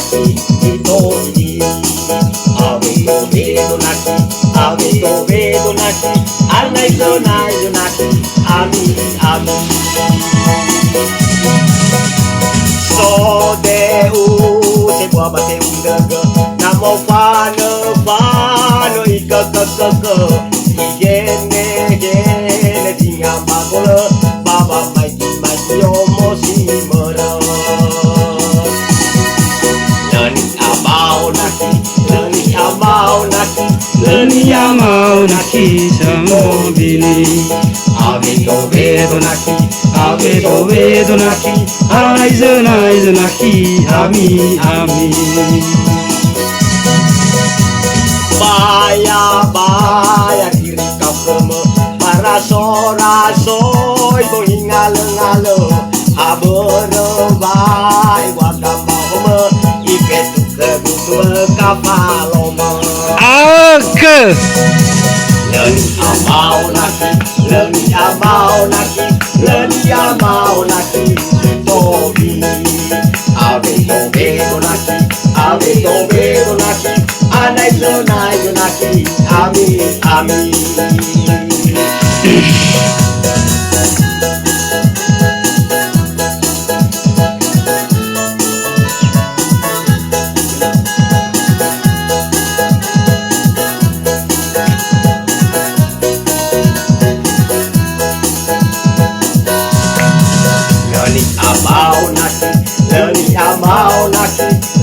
naki hitomi ave to naki ave to naki anai zo naki ami ami so deu se boa bate gaga namo fano fano ika kaka igene gene dinga magola baba mai omo simara lani amau naki samobili ave to vedo naki aizo naki ami ami baya kiri kaframa para soy bo ingalo aberbai wakambama iketu kebutu kapaloma Ake leni amau naki tobi ave to vedo naki anai zo naki ami ami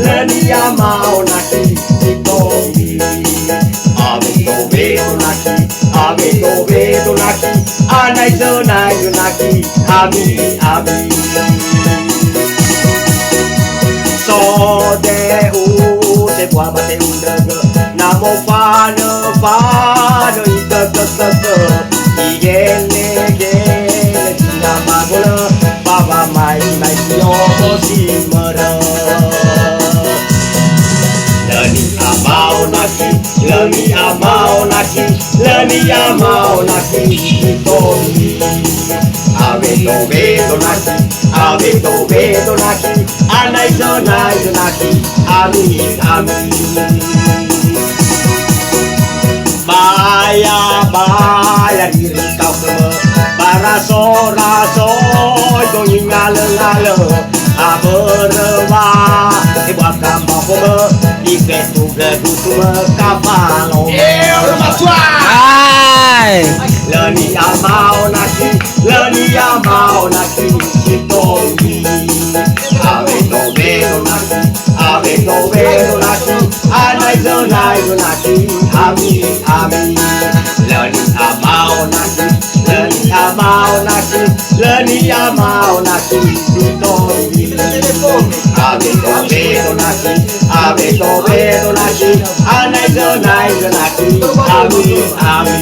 leni amau naki hitomi ave to vedo naki anai zo naki ami ami so deu se boa bate gaga namo fano ika kaka igene dinga magola baba mai omo simara lani amau naki hitomi ave to vedo naki anai zo naki ami ami baya diri kau kema para soy go ingalo aberwa ibakam bakoma iketu gegutu kapalo leni amau naki hitomi ave to vedo naki anai zo naki ami ami leni amau naki hitomi ave to vedo naki anai zo naki ami ami